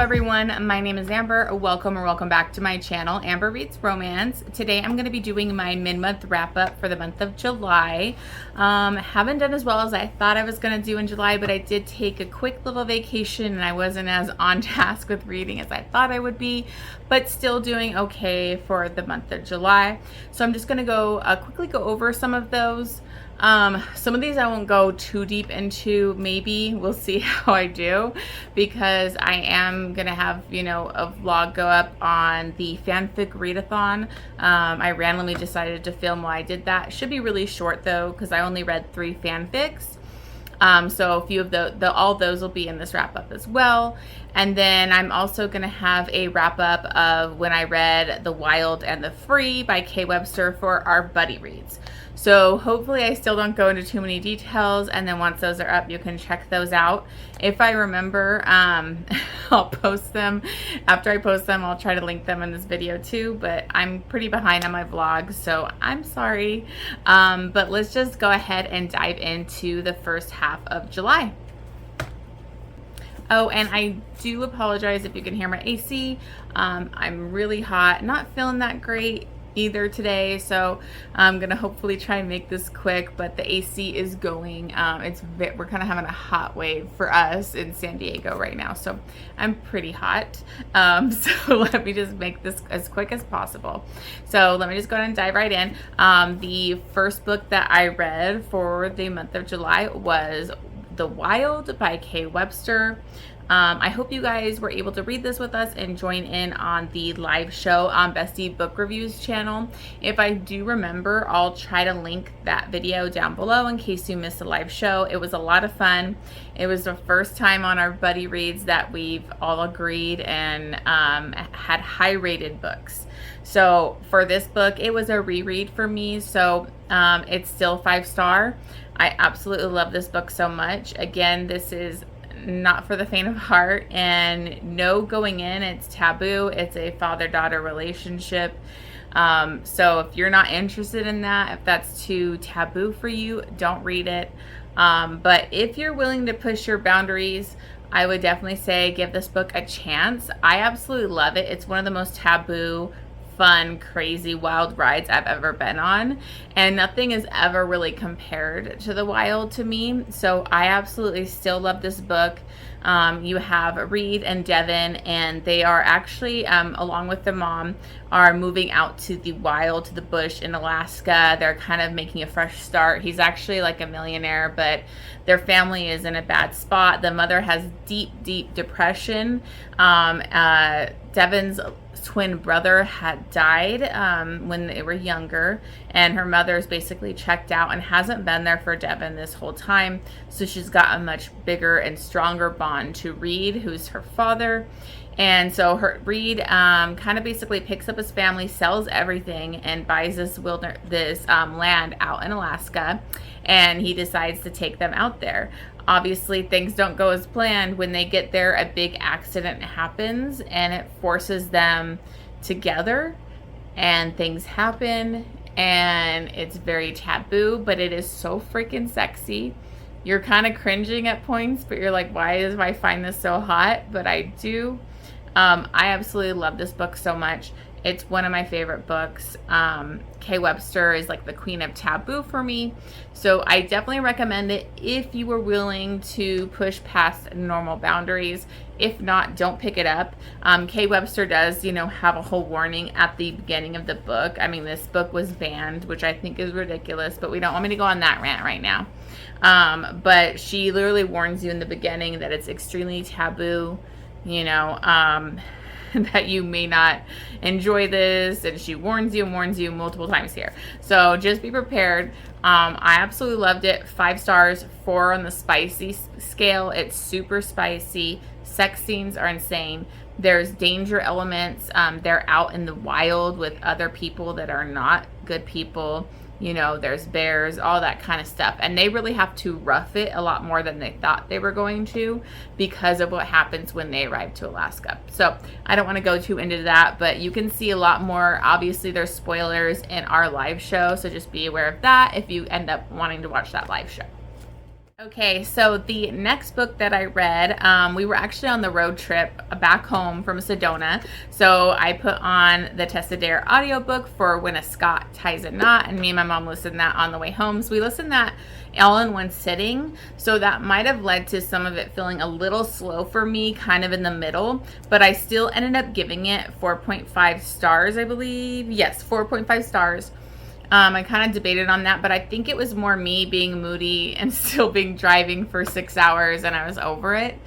everyone, my name is Amber. Welcome or welcome back to my channel, Amber Reads Romance. Today I'm going to be doing my mid-month wrap-up for the month of July. Haven't done as well as I thought I was going to do in July, but I did take a quick little vacation and I wasn't as on task with reading as I thought I would be, but still doing okay for the month of July. So I'm just going to go quickly go over some of those. Some of these I won't go too deep into. Maybe we'll see how I do, because I am gonna have, you know, a vlog go up on the fanfic readathon. I randomly decided to film while I did that. It should be really short though, because I only read 3 fanfics. So a few of all those will be in this wrap up as well. And then I'm also going to have a wrap up of when I read The Wild and the Free by K Webster for our buddy reads. So hopefully I still don't go into too many details, and then once those are up, you can check those out. If I remember, I'll post them. After I post them, I'll try to link them in this video too, but I'm pretty behind on my vlog, so I'm sorry. But let's just go ahead and dive into the first half of July. Oh, and I do apologize if you can hear my AC. I'm really hot, not feeling that great either today, so I'm gonna hopefully try and make this quick, but the AC is going. We're kind of having a hot wave for us in San Diego right now, so I'm pretty hot. So let me just make this as quick as possible. So let me just go ahead and dive right in. The first book that I read for the month of July was The Wild by K Webster. I hope you guys were able to read this with us and join in on the live show on Bestie Book Reviews channel. If I do remember, I'll try to link that video down below in case you missed the live show. It was a lot of fun. It was the first time on our buddy reads that we've all agreed and had high rated books. So for this book, it was a reread for me, so it's still 5-star. I absolutely love this book so much. Again, this is not for the faint of heart, and no going in. It's taboo. It's a father-daughter relationship. So if you're not interested in that, if that's too taboo for you, don't read it. But if you're willing to push your boundaries, I would definitely say give this book a chance. I absolutely love it. It's one of the most taboo, fun, crazy, wild rides I've ever been on, and nothing is ever really compared to The Wild to me. So I absolutely still love this book. You have Reed and Devin, and they are actually, along with their mom, are moving out to the wild, to the bush in Alaska. They're kind of making a fresh start. He's actually like a millionaire, but their family is in a bad spot. The mother has deep, deep depression. Devin's twin brother had died when they were younger, and her mother's basically checked out and hasn't been there for Devin this whole time. So she's got a much bigger and stronger bond to Reed, who's her father. And so Reed kind of basically picks up his family, sells everything, and buys this land out in Alaska, and he decides to take them out there. Obviously, things don't go as planned. When they get there, a big accident happens, and it forces them together, and things happen, and it's very taboo, but it is so freaking sexy. You're kind of cringing at points, but you're like, why do I find this so hot? But I do. I absolutely love this book so much. It's one of my favorite books. K Webster is like the queen of taboo for me. So I definitely recommend it if you were willing to push past normal boundaries. If not, don't pick it up. K Webster does, you know, have a whole warning at the beginning of the book. I mean, this book was banned, which I think is ridiculous, but we don't want me to go on that rant right now. But she literally warns you in the beginning that it's extremely taboo, you know, that you may not enjoy this, and she warns you multiple times here. So just be prepared. I absolutely loved it. 5 stars, 4 on the spicy scale. It's super spicy. Sex scenes are insane. There's danger elements. They're out in the wild with other people that are not good people. You know, there's bears, all that kind of stuff. And they really have to rough it a lot more than they thought they were going to because of what happens when they arrive to Alaska. So I don't want to go too into that, but you can see a lot more. Obviously, there's spoilers in our live show, so just be aware of that if you end up wanting to watch that live show. Okay, so the next book that I read, we were actually on the road trip back home from Sedona. So I put on the Tessa Dare audiobook for When a Scot Ties a Knot, and me and my mom listened that on the way home. So we listened that all in one sitting. So that might have led to some of it feeling a little slow for me, kind of in the middle, but I still ended up giving it 4.5 stars, I believe. Yes, 4.5 stars. I kind of debated on that, but I think it was more me being moody and still being driving for 6 hours, and I was over it.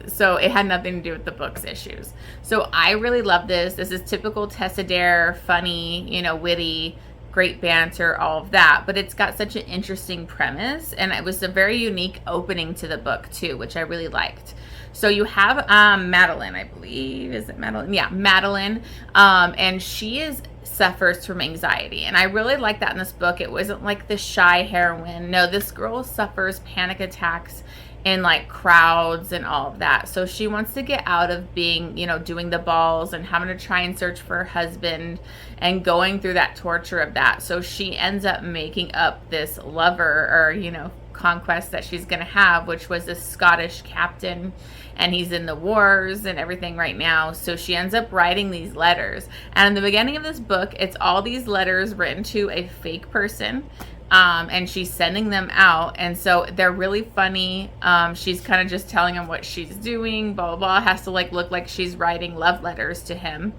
So it had nothing to do with the book's issues. So I really love this. This is typical Tessa Dare, funny, witty, great banter, all of that. But it's got such an interesting premise, and it was a very unique opening to the book too, which I really liked. So you have Madeline, I believe. Is it Madeline? Yeah, Madeline. And she suffers from anxiety. And I really like that in this book. It wasn't like the shy heroine. No, this girl suffers panic attacks in like crowds and all of that. So she wants to get out of being, doing the balls and having to try and search for her husband and going through that torture of that. So she ends up making up this lover or, conquest that she's going to have, which was this Scottish captain, and he's in the wars and everything right now. So she ends up writing these letters, and in the beginning of this book, it's all these letters written to a fake person, and she's sending them out, and so they're really funny. She's kind of just telling him what she's doing, blah blah blah. Has to look like she's writing love letters to him,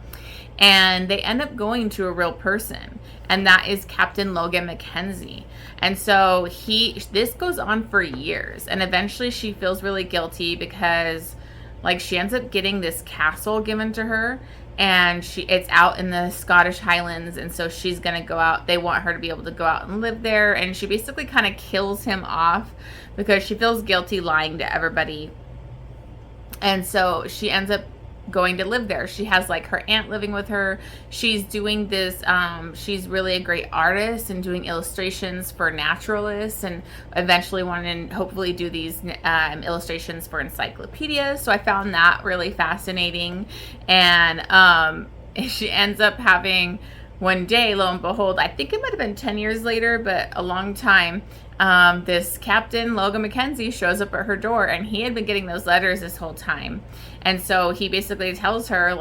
and they end up going to a real person, and that is Captain Logan Mackenzie. And so this goes on for years, and eventually she feels really guilty because she ends up getting this castle given to her, and it's out in the Scottish Highlands, and so she's gonna go out. They want her to be able to go out and live there, and she basically kind of kills him off because she feels guilty lying to everybody. And so she ends up going to live there. She has her aunt living with her. She's doing this, she's really a great artist and doing illustrations for naturalists, and eventually wanting to hopefully do these illustrations for encyclopedias. So I found that really fascinating. And she ends up having one day, lo and behold, I think it might have been 10 years later, but a long time, this Captain Logan Mackenzie shows up at her door, and he had been getting those letters this whole time. And so he basically tells her,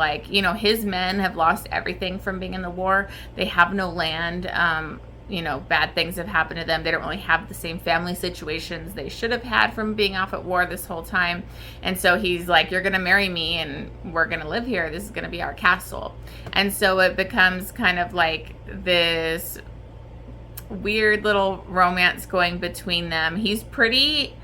his men have lost everything from being in the war. They have no land. Bad things have happened to them. They don't really have the same family situations they should have had from being off at war this whole time. And so he's like, you're going to marry me, and we're going to live here. This is going to be our castle. And so it becomes kind of like this weird little romance going between them. He's pretty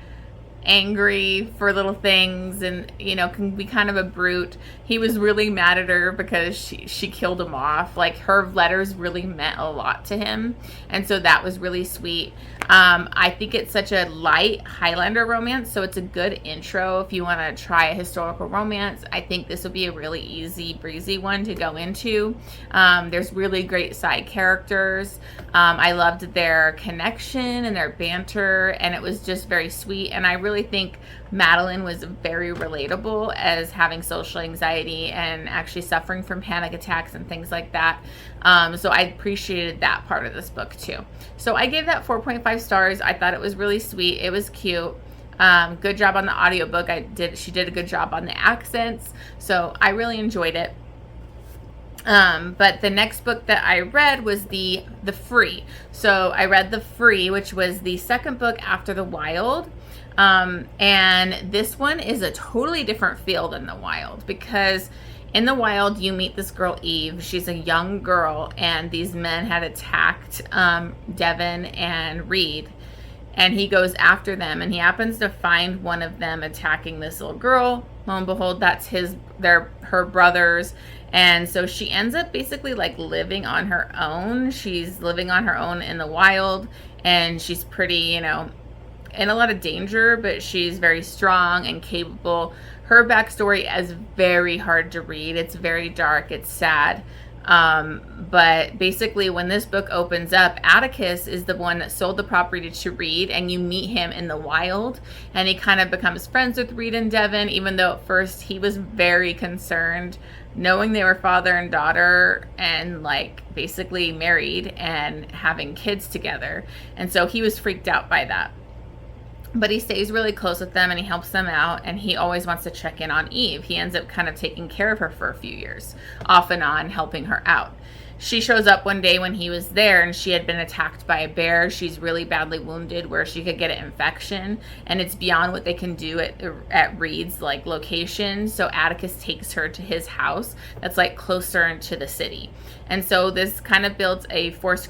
angry for little things, and can be kind of a brute. He was really mad at her because she killed him off. Her letters really meant a lot to him, and so that was really sweet. I think it's such a light Highlander romance, so it's a good intro if you want to try a historical romance. I think this would be a really easy breezy one to go into. There's really great side characters. I loved their connection and their banter, and it was just very sweet. And I really think Madeline was very relatable as having social anxiety and actually suffering from panic attacks and things like that. So I appreciated that part of this book too. So I gave that 4.5 stars. I thought it was really sweet. It was cute. Good job on the audiobook. She did a good job on the accents. So I really enjoyed it. But the next book that I read was the Free. So I read The Free, which was the second book after The Wild. And this one is a totally different feel than The Wild, because in The Wild, you meet this girl, Eve. She's a young girl, and these men had attacked Devin and Reed, and he goes after them, and he happens to find one of them attacking this little girl. Lo and behold, that's her brothers. And so she ends up basically living on her own. She's living on her own in the wild, and she's pretty, in a lot of danger, but she's very strong and capable. Her backstory is very hard to read. It's very dark. It's sad. But basically, when this book opens up, Atticus is the one that sold the property to Reed, and you meet him in the wild, and he kind of becomes friends with Reed and Devin, even though at first he was very concerned, knowing they were father and daughter and basically married and having kids together. And so he was freaked out by that. but he stays really close with them and he helps them out, and he always wants to check in on Eve. He ends up kind of taking care of her for a few years, off and on, helping her out. She shows up one day when he was there, and she had been attacked by a bear. She's really badly wounded where she could get an infection, and it's beyond what they can do at Reed's like location. So Atticus takes her to his house that's like closer into the city. And so this kind of builds a forced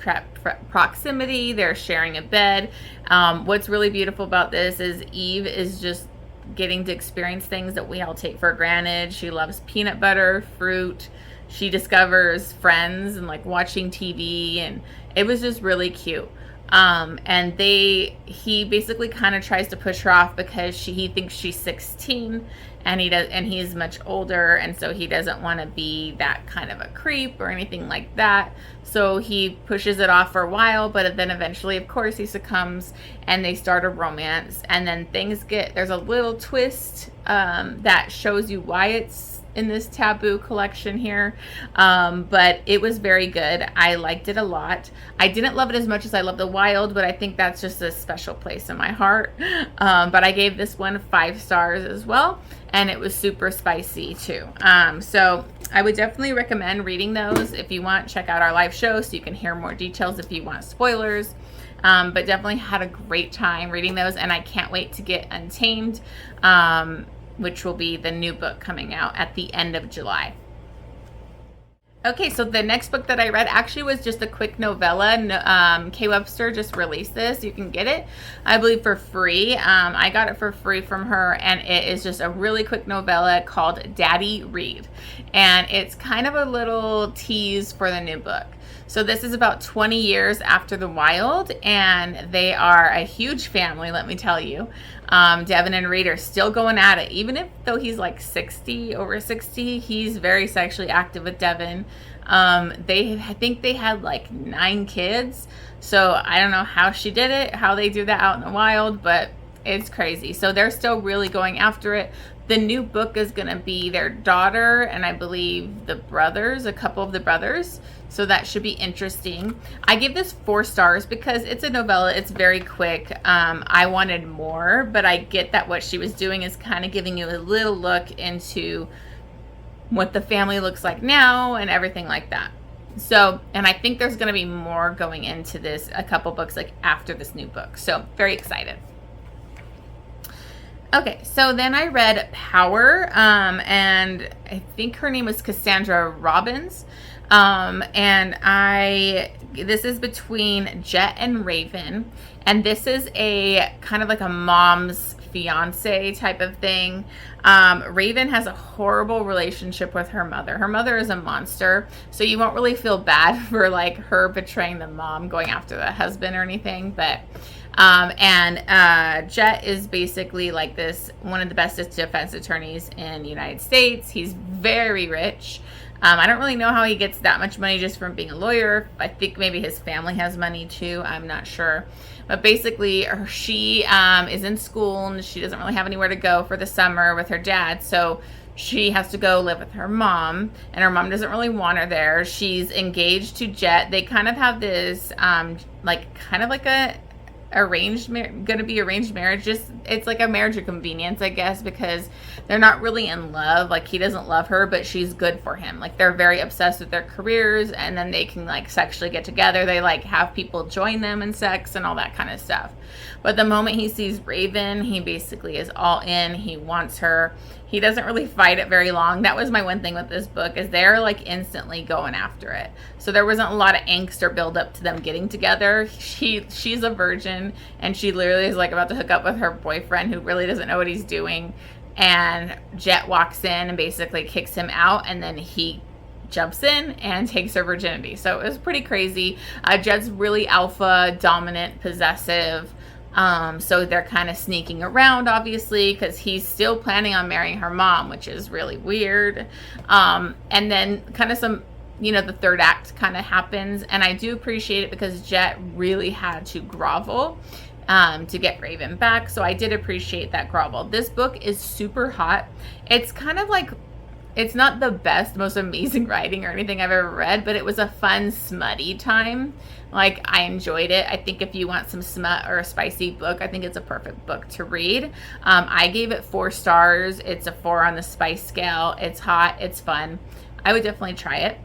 proximity. They're sharing a bed. What's really beautiful about this is Eve is just getting to experience things that we all take for granted. She loves peanut butter, fruit. She discovers friends and like watching TV, and it was just really cute. And he basically kind of tries to push her off because he thinks she's 16 and he's much older, and so he doesn't want to be that kind of a creep or anything like that. So he pushes it off for a while, but then eventually, of course, he succumbs and they start a romance, and then there's a little twist that shows you why it's in this taboo collection here, but it was very good. I liked it a lot. I didn't love it as much as I love The Wild, but I think that's just a special place in my heart. But I gave this one 5 stars as well, and it was super spicy too. So I would definitely recommend reading those. If you want, check out our live show so you can hear more details if you want spoilers. But definitely had a great time reading those, and I can't wait to get Untamed, which will be the new book coming out at the end of July. Okay, so the next book that I read actually was just a quick novella. K Webster just released this. You can get it, I believe, for free. I got it for free from her, and it is just a really quick novella called Daddy Read. And it's kind of a little tease for the new book. So this is about 20 years after The Wild, and they are a huge family, let me tell you. Devin and Reed are still going at it. Even though he's like 60, over 60, he's very sexually active with Devin. I think they had like 9 kids. So I don't know how she did it, how they do that out in the wild, but it's crazy. So they're still really going after it. The new book is going to be their daughter and I believe the brothers, a couple of the brothers. So that should be interesting. I give this 4 stars because it's a novella. It's very quick. I wanted more, but I get that what she was doing is kind of giving you a little look into what the family looks like now and everything like that. So, and I think there's going to be more going into this, a couple books like after this new book. So very excited. Okay, so then I read Power, and I think her name was Cassandra Robbins. This is between Jet and Raven, and this is a kind of like a mom's fiance type of thing. Raven has a horrible relationship with her mother. Her mother is a monster, so you won't really feel bad for like her betraying the mom, going after the husband or anything, but Jet is basically like one of the best defense attorneys in the United States. He's very rich. I don't really know how he gets that much money just from being a lawyer. I think maybe his family has money too. I'm not sure. But basically, she is in school and she doesn't really have anywhere to go for the summer with her dad. So she has to go live with her mom, and her mom doesn't really want her there. She's engaged to Jet. They kind of have this arranged marriage. Just it's like a marriage of convenience, I guess, because they're not really in love. Like, he doesn't love her, but she's good for him. Like, they're very obsessed with their careers, and then they can like sexually get together. They like have people join them in sex and all that kind of stuff. But the moment he sees Raven, he basically is all in. He wants her. He doesn't really fight it very long. That was my one thing with this book, is they're like instantly going after it. So there wasn't a lot of angst or build up to them getting together. She's a virgin, and she literally is like about to hook up with her boyfriend who really doesn't know what he's doing. And Jet walks in and basically kicks him out, and then he jumps in and takes her virginity. So it was pretty crazy. Jet's really alpha, dominant, possessive. So they're kind of sneaking around, obviously, because he's still planning on marrying her mom, which is really weird. And then kind of the third act kind of happens, and I do appreciate it because Jet really had to grovel to get Raven back. So I did appreciate that grovel. This book is super hot. It's kind of like, it's not the best, most amazing writing or anything I've ever read, but it was a fun, smutty time. Like, I enjoyed it. I think if you want some smut or a spicy book, I think it's a perfect book to read. I gave it 4 stars. It's a 4 on the spice scale. It's hot. It's fun. I would definitely try it.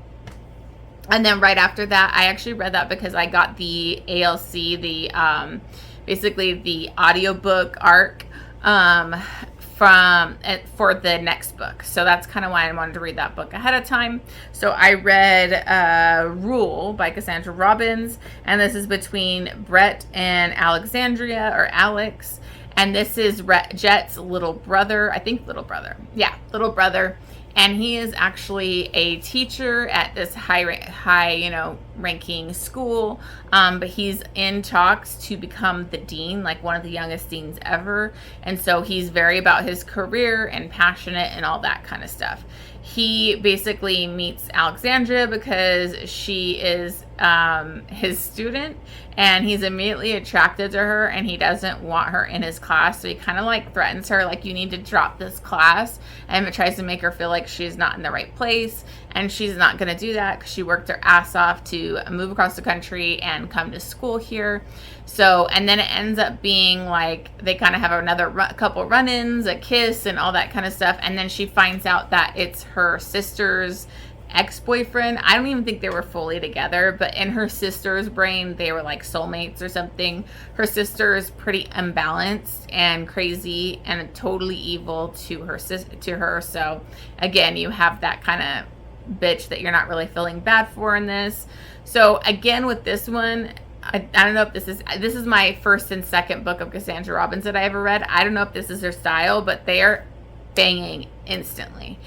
And then right after that, I actually read that because I got the ALC, the basically the audiobook arc for the next book. So that's kind of why I wanted to read that book ahead of time. So I read Rule by Cassandra Robbins, and this is between Brett and Alexandria, or Alex. And this is Jet's little brother. I think little brother. Yeah, little brother. And he is actually a teacher at this high ranking school. But he's in talks to become the dean, like one of the youngest deans ever. And so he's very about his career and passionate and all that kind of stuff. He basically meets Alexandria because she is his student, and he's immediately attracted to her, and he doesn't want her in his class. So he kind of like threatens her, like, you need to drop this class, and it tries to make her feel like she's not in the right place. And she's not going to do that because she worked her ass off to move across the country and come to school here. So, and then it ends up being like they kind of have another couple run-ins, a kiss, and all that kind of stuff. And then she finds out that it's her sister's ex-boyfriend. I don't even think they were fully together, but in her sister's brain, they were like soulmates or something. Her sister is pretty imbalanced and crazy and totally evil to her. So again, you have that kind of bitch that you're not really feeling bad for in this. So again, with this one, I don't know if this is my first and second book of Cassandra Robbins that I ever read. I don't know if this is her style, but they are banging instantly.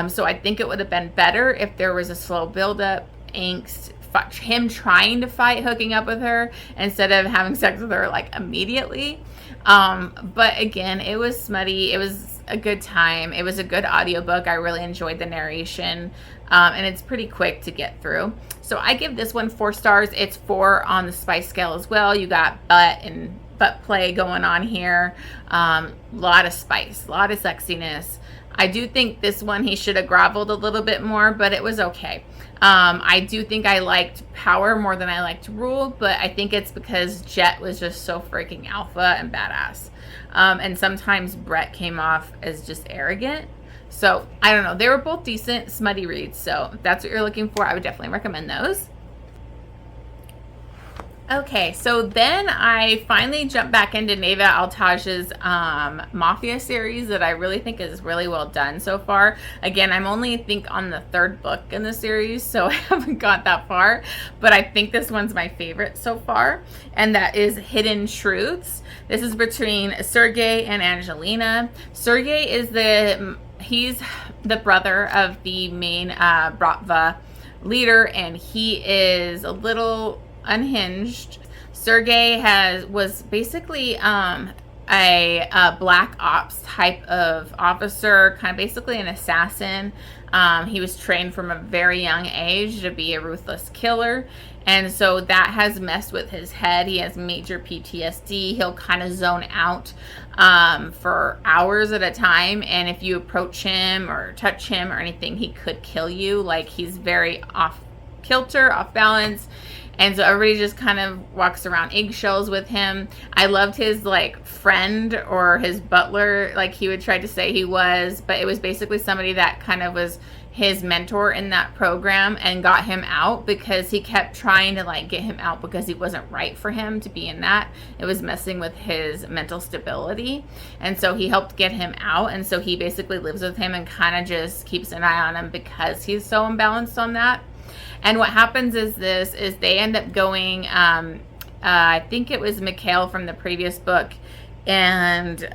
So I think it would have been better if there was a slow build-up, angst, him trying to fight hooking up with her instead of having sex with her like immediately. But again, it was smutty. It was a good time. It was a good audiobook. I really enjoyed the narration. And it's pretty quick to get through. So I give this one 4 stars. It's 4 on the spice scale as well. You got butt play going on here. Lot of spice, a lot of sexiness. I do think this one he should have groveled a little bit more, but it was okay. I do think I liked Power more than I liked Rule, but I think it's because Jet was just so freaking alpha and badass. And sometimes Brett came off as just arrogant. So I don't know. They were both decent, smutty reads. So if that's what you're looking for, I would definitely recommend those. Okay, so then I finally jumped back into Neva Altaj's Mafia series that I really think is really well done so far. Again, I'm only, I think, on the 3rd book in the series, so I haven't got that far. But I think this one's my favorite so far, and that is Hidden Truths. This is between Sergey and Angelina. Sergey is he's the brother of the main Bratva leader, and he is a little unhinged. Sergey was basically a black ops type of officer, kind of basically an assassin. He was trained from a very young age to be a ruthless killer, and so that has messed with his head. He has major PTSD. He'll kind of zone out for hours at a time, and if you approach him or touch him or anything, he could kill you. Like, he's very off kilter, off balance. And so everybody just kind of walks around eggshells with him. I loved his like friend or his butler, like he would try to say he was, but it was basically somebody that kind of was his mentor in that program and got him out because he kept trying to like get him out because he wasn't right for him to be in that. It was messing with his mental stability. And so he helped get him out. And so he basically lives with him and kind of just keeps an eye on him because he's so imbalanced on that. And what happens is they end up going, I think it was Mikhail from the previous book, and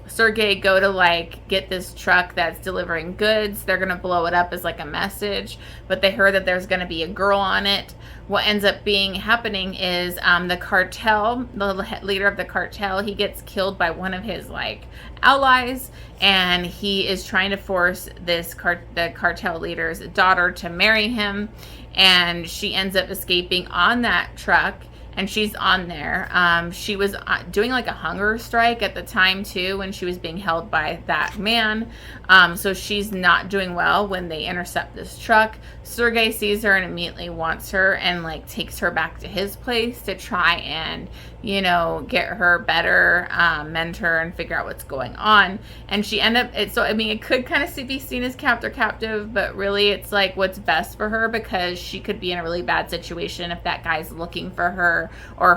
Sergey go to like get this truck that's delivering goods. They're going to blow it up as like a message, but they heard that there's going to be a girl on it. What ends up happening is the cartel, the leader of the cartel, he gets killed by one of his like allies, and he is trying to force the cartel leader's daughter to marry him, and she ends up escaping on that truck and she's on there. She was doing like a hunger strike at the time too, when she was being held by that man. So she's not doing well when they intercept this truck. Sergei sees her and immediately wants her and like takes her back to his place to try and, you know, get her better, mentor and figure out what's going on. And she ended up, so I mean, it could kind of be seen as captive, but really it's like what's best for her, because she could be in a really bad situation if that guy's looking for her, or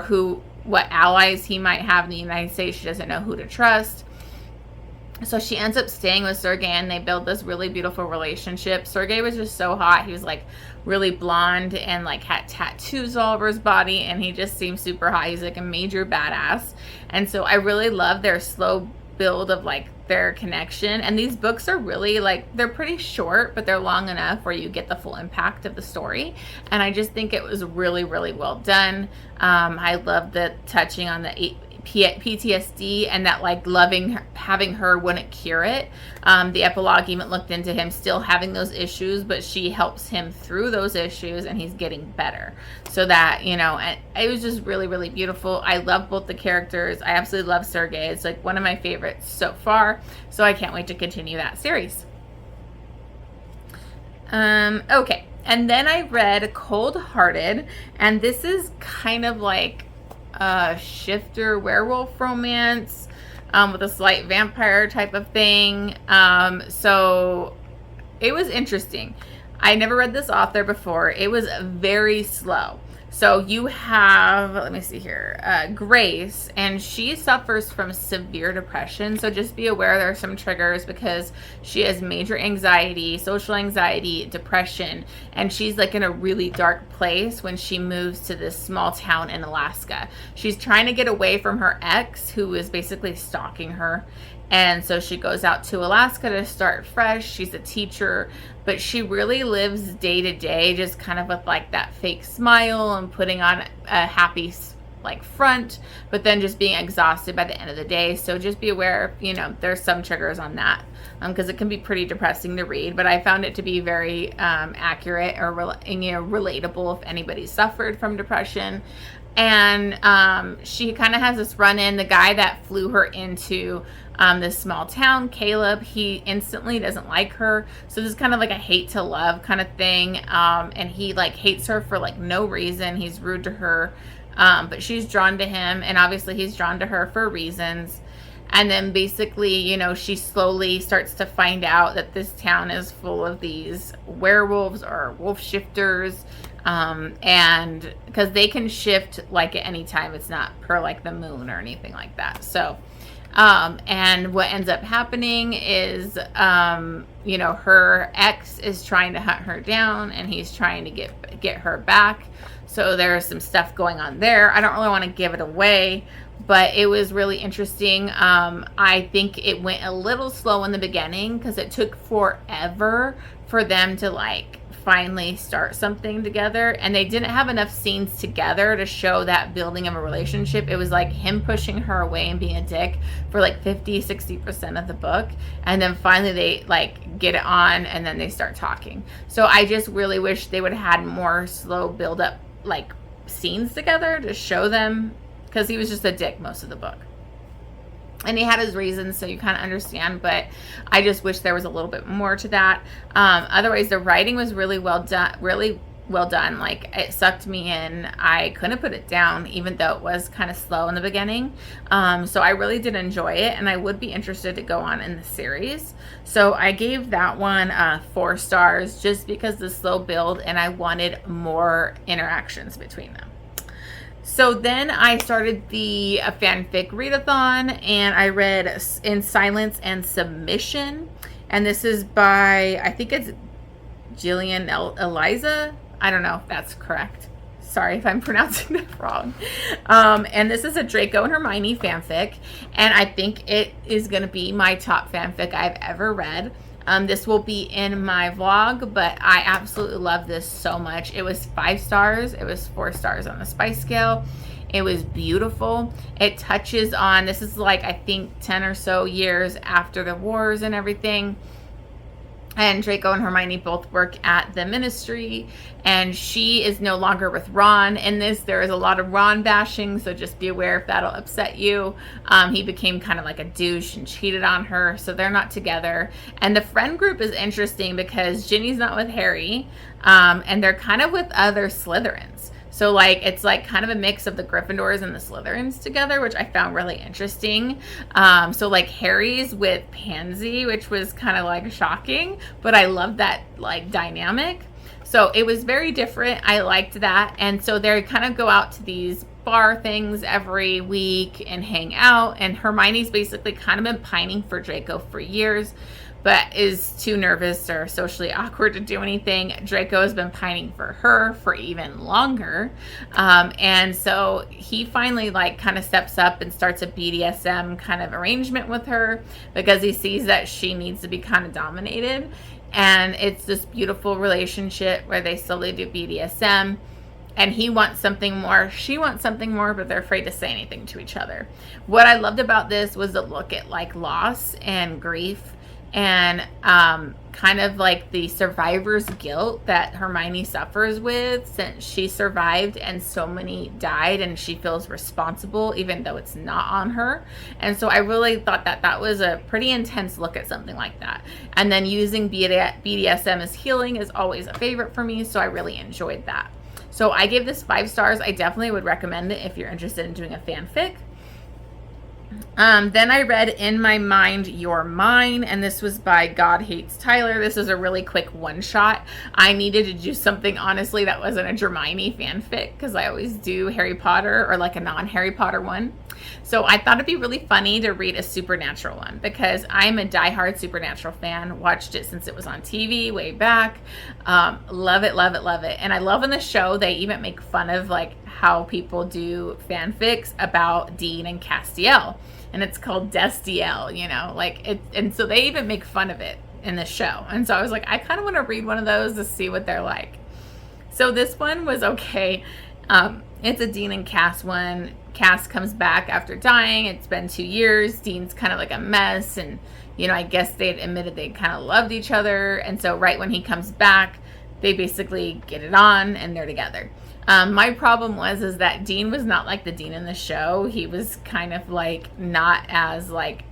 what allies he might have in the United States. She doesn't know who to trust. So she ends up staying with Sergei, and they build this really beautiful relationship. Sergei was just so hot. He was like really blonde and like had tattoos all over his body, and he just seemed super hot. He's like a major badass. And so I really love their slow build of like their connection. And these books are really like, they're pretty short, but they're long enough where you get the full impact of the story. And I just think it was really, really well done. I love the touching on the PTSD and that like having her wouldn't cure it. The epilogue even looked into him still having those issues, but she helps him through those issues and he's getting better. So that, you know, it was just really, really beautiful. I love both the characters. I absolutely love Sergei. It's like one of my favorites so far. So I can't wait to continue that series. Okay. And then I read Coldhearted, and this is kind of like shifter werewolf romance with a slight vampire type of thing. So it was interesting. I never read this author before. It was very slow. So you have, let me see here, Grace, and she suffers from severe depression. So just be aware there are some triggers, because she has major anxiety, social anxiety, depression, and she's like in a really dark place when she moves to this small town in Alaska. She's trying to get away from her ex, who is basically stalking her. And so she goes out to Alaska to start fresh. She's a teacher, but she really lives day to day, just kind of with like that fake smile and putting on a happy like front, but then just being exhausted by the end of the day. So just be aware, you know, there's some triggers on that, because it can be pretty depressing to read, but I found it to be very accurate or relatable if anybody suffered from depression. And she kind of has this run-in. The guy that flew her into this small town, Caleb, he instantly doesn't like her. So this is kind of like a hate to love kind of thing. And he like hates her for like no reason. He's rude to her. But she's drawn to him, and obviously he's drawn to her for reasons. And then basically, you know, she slowly starts to find out that this town is full of these werewolves or wolf shifters. And because they can shift like at any time, it's not per like the moon or anything like that. So, and what ends up happening is, you know, her ex is trying to hunt her down, and he's trying to get her back. So there's some stuff going on there. I don't really want to give it away, but it was really interesting. I think it went a little slow in the beginning because it took forever for them to like finally start something together, and they didn't have enough scenes together to show that building of a relationship. It was like him pushing her away and being a dick for like 50-60% of the book, and then finally they like get it on, and then they start talking. So I just really wish they would have had more slow build up like scenes together to show them, because he was just a dick most of the book. And he had his reasons, so you kind of understand, but I just wish there was a little bit more to that. Otherwise, the writing was really well done. Like, it sucked me in. I couldn't put it down, even though it was kind of slow in the beginning. So I really did enjoy it, and I would be interested to go on in the series. So I gave that one 4 stars, just because the slow build, and I wanted more interactions between them. So then I started the fanfic readathon, and I read In Silence and Submission. And this is by, I think it's Gillianeliza. I don't know if that's correct. Sorry if I'm pronouncing that wrong. And this is a Draco and Hermione fanfic. And I think it is going to be my top fanfic I've ever read. This will be in my vlog, but I absolutely love this so much. It was 5 stars. It was 4 stars on the spice scale. It was beautiful. It touches on, this is like, I think 10 or so years after the wars and everything. And Draco and Hermione both work at the ministry, and she is no longer with Ron. In this, there is a lot of Ron bashing, so just be aware if that'll upset you. He became kind of like a douche and cheated on her, so they're not together. And the friend group is interesting because Ginny's not with Harry, and they're kind of with other Slytherins. So, like, it's like kind of a mix of the Gryffindors and the Slytherins together, which I found really interesting. So, like, Harry's with Pansy, which was kind of, like, shocking. But I loved that, like, dynamic. So, it was very different. I liked that. And so, they kind of go out to these bar things every week and hang out. And Hermione's basically kind of been pining for Draco for years, but is too nervous or socially awkward to do anything. Draco has been pining for her for even longer. And so he finally like kind of steps up and starts a BDSM kind of arrangement with her because he sees that she needs to be kind of dominated. And it's this beautiful relationship where they slowly do BDSM. And he wants something more, she wants something more, but they're afraid to say anything to each other. What I loved about this was the look at like loss and grief and kind of like the survivor's guilt that Hermione suffers with since she survived and so many died, and she feels responsible even though it's not on her. And so I really thought that that was a pretty intense look at something like that. And then using BDSM as healing is always a favorite for me, so I really enjoyed that. So I gave this 5 stars. I definitely would recommend it if you're interested in doing a fanfic. Then I read In My Mind, You're Mine, and this was by God Hates Tyler. This is a really quick one-shot. I needed to do something, honestly, that wasn't a Hermione fanfic, because I always do Harry Potter or like a non-Harry Potter one. So I thought it'd be really funny to read a Supernatural one, because I'm a diehard Supernatural fan. Watched it since it was on TV way back. Love it, love it, love it. And I love in the show, they even make fun of like how people do fanfics about Dean and Castiel. And it's called Destiel, you know, like it. And so they even make fun of it in the show. And so I was like, I kind of want to read one of those to see what they're like. So this one was okay. It's a Dean and Cass one. Cass comes back after dying. It's been 2 years. Dean's kind of like a mess. And, you know, I guess they had admitted they kind of loved each other. And so right when he comes back, they basically get it on and they're together. My problem is that Dean was not like the Dean in the show. He was kind of like not as like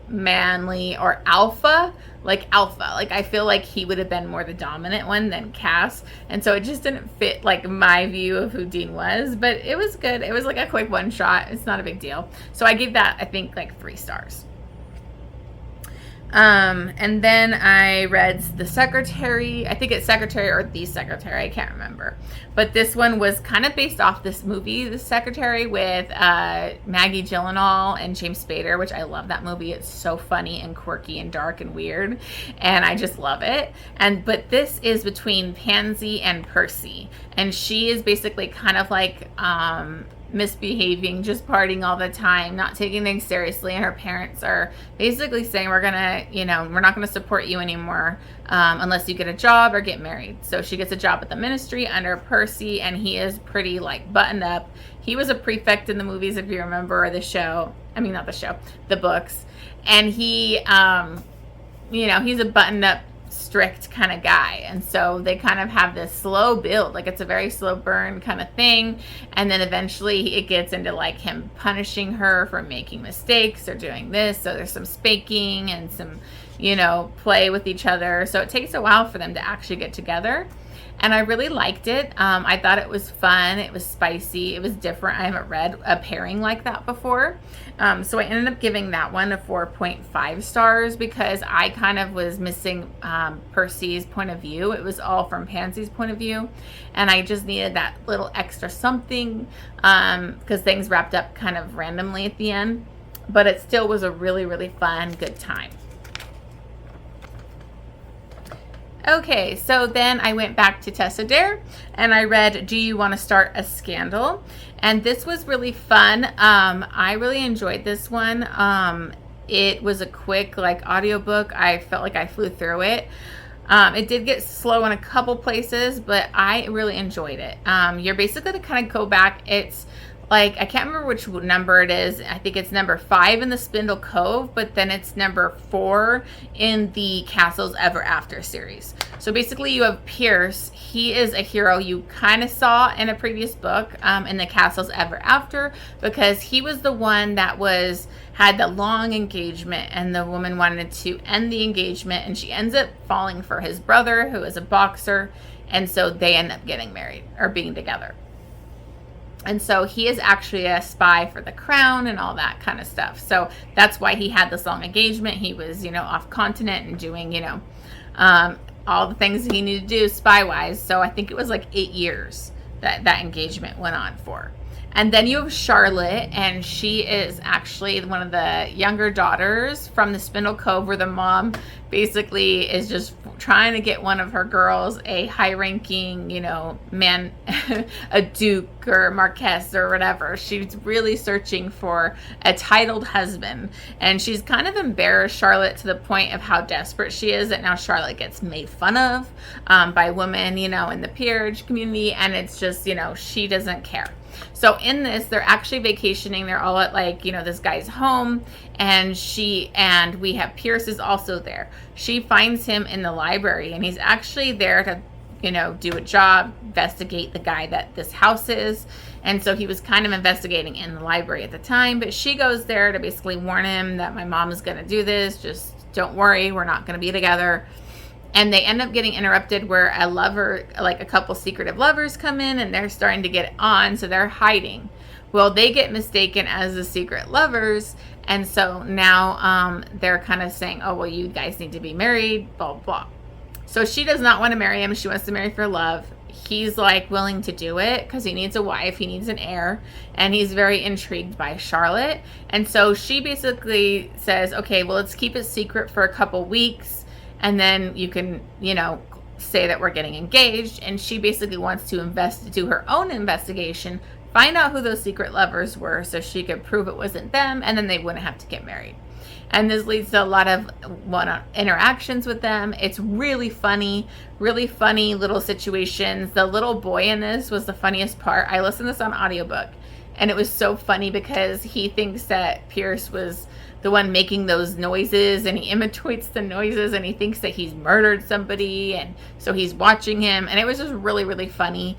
manly or alpha. Like I feel like he would have been more the dominant one than Cass. And so it just didn't fit like my view of who Dean was, but it was good. It was like a quick one shot. It's not a big deal. So I gave that, I think, like 3 stars. And then I read The Secretary. I think it's Secretary or The Secretary. I can't remember. But this one was kind of based off this movie, The Secretary, with Maggie Gyllenhaal and James Spader, which I love that movie. It's so funny and quirky and dark and weird. And I just love it. But this is between Pansy and Percy. And she is basically kind of like misbehaving, just partying all the time, not taking things seriously, and her parents are basically saying, we're not gonna support you anymore unless you get a job or get married. So she gets a job at the ministry under Percy, and he is pretty like buttoned up. He was a prefect in the movies, if you remember, the books. And he he's a buttoned up, strict kind of guy. And so they kind of have this slow build, like it's a very slow burn kind of thing. And then eventually it gets into like him punishing her for making mistakes or doing this. So there's some spanking and some, play with each other. So it takes a while for them to actually get together. And I really liked it. I thought it was fun. It was spicy. It was different. I haven't read a pairing like that before. So I ended up giving that one a 4.5 stars because I kind of was missing Percy's point of view. It was all from Pansy's point of view. And I just needed that little extra something because things wrapped up kind of randomly at the end. But it still was a really, really fun, good time. Okay, so then I went back to Tessa Dare and I read Do You Want to Start a Scandal? And this was really fun. I really enjoyed this one. It was a quick audiobook. I felt like I flew through it. It did get slow in a couple places, but I really enjoyed it. You're basically to kind of go back. It's like, I can't remember which number it is. I think it's number 5 in the Spindle Cove, but then it's number 4 in the Castles Ever After series. So basically you have Pierce. He is a hero you kind of saw in a previous book, in the Castles Ever After, because he was the one that had the long engagement, and the woman wanted to end the engagement, and she ends up falling for his brother, who is a boxer, and so they end up getting married or being together. And so he is actually a spy for the crown and all that kind of stuff. So that's why he had this long engagement. He was, off continent and doing, all the things he needed to do spy-wise. So I think it was like 8 years that engagement went on for. And then you have Charlotte, and she is actually one of the younger daughters from the Spindle Cove, where the mom basically is just trying to get one of her girls a high-ranking, man, a duke or marquess or whatever. She's really searching for a titled husband, and she's kind of embarrassed Charlotte to the point of how desperate she is that now Charlotte gets made fun of by women, in the peerage community, and it's just, she doesn't care. So in this, they're actually vacationing. They're all at this guy's home, and we have Pierce is also there. She finds him in the library, and he's actually there to, do a job, investigate the guy that this house is. And so he was kind of investigating in the library at the time, but she goes there to basically warn him that my mom is going to do this. Just don't worry, we're not going to be together. And they end up getting interrupted where a couple secretive lovers come in, and they're starting to get on, so they're hiding. Well, they get mistaken as the secret lovers, and so now they're kind of saying, oh, well, you guys need to be married, blah, blah. So she does not want to marry him. She wants to marry for love. He's willing to do it because he needs a wife, he needs an heir, and he's very intrigued by Charlotte. And so she basically says, okay, well, let's keep it secret for a couple weeks. And then you can, say that we're getting engaged. And she basically wants to do her own investigation, find out who those secret lovers were so she could prove it wasn't them, and then they wouldn't have to get married. And this leads to a lot of interactions with them. It's really funny little situations. The little boy in this was the funniest part. I listened to this on audiobook, and it was so funny because he thinks that Pierce was the one making those noises, and he imitates the noises, and he thinks that he's murdered somebody, and so he's watching him, and it was just really, really funny.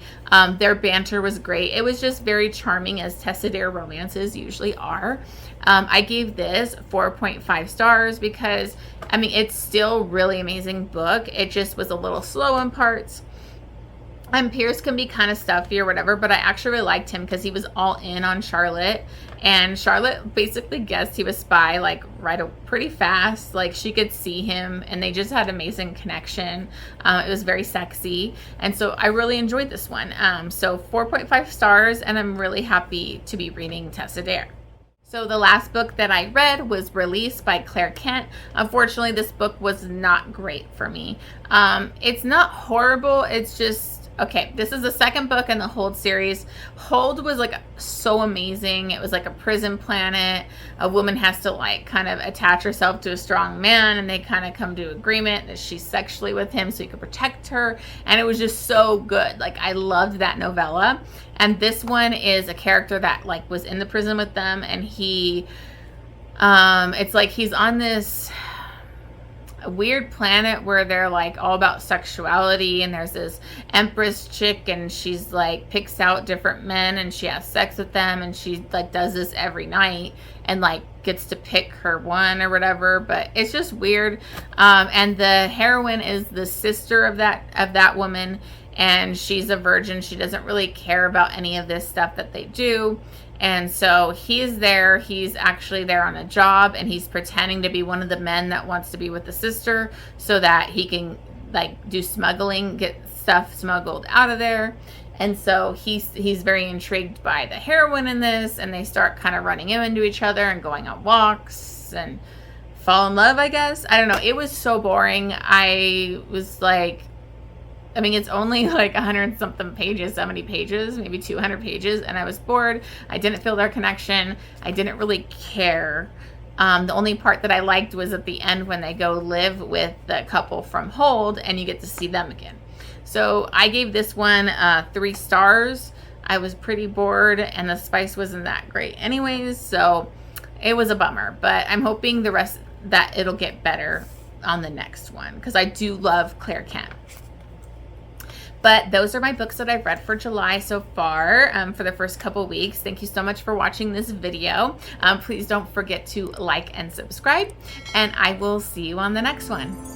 Their banter was great. It was just very charming, as Tessa Dare romances usually are. I gave this 4.5 stars because, it's still really amazing book. It just was a little slow in parts. And Pierce can be kind of stuffy or whatever, but I actually really liked him because he was all in on Charlotte. And Charlotte basically guessed he was spy, pretty fast. She could see him, and they just had amazing connection. It was very sexy. And so I really enjoyed this one. So 4.5 stars, and I'm really happy to be reading Tessa Dare. So the last book that I read was Release by Claire Kent. Unfortunately, this book was not great for me. It's not horrible. It's just, okay, this is the second book in the Hold series. Hold was so amazing. It was like a prison planet. A woman has to kind of attach herself to a strong man, and they kind of come to agreement that she's sexually with him so he could protect her. And it was just so good. I loved that novella. And this one is a character that was in the prison with them, and he it's he's on this weird planet where they're all about sexuality, and there's this Empress Chick, and she's picks out different men, and she has sex with them, and she does this every night, and gets to pick her one or whatever. But it's just weird. And the heroine is the sister of that woman, and she's a virgin. She doesn't really care about any of this stuff that they do. And so he's there. He's actually there on a job, and he's pretending to be one of the men that wants to be with the sister so that he can do smuggling, get stuff smuggled out of there. And so he's very intrigued by the heroine in this, and they start kind of running into each other and going on walks and fall in love, I guess. I don't know. It was so boring. I was it's only 100 something pages, 70 pages, maybe 200 pages, and I was bored. I didn't feel their connection. I didn't really care. The only part that I liked was at the end when they go live with the couple from Hold, and you get to see them again. So I gave this one 3 stars. I was pretty bored and the spice wasn't that great anyways, so it was a bummer. But I'm hoping the rest that it'll get better on the next one, because I do love Claire Kent. But those are my books that I've read for July so far, for the first couple weeks. Thank you so much for watching this video. Please don't forget to like and subscribe, and I will see you on the next one.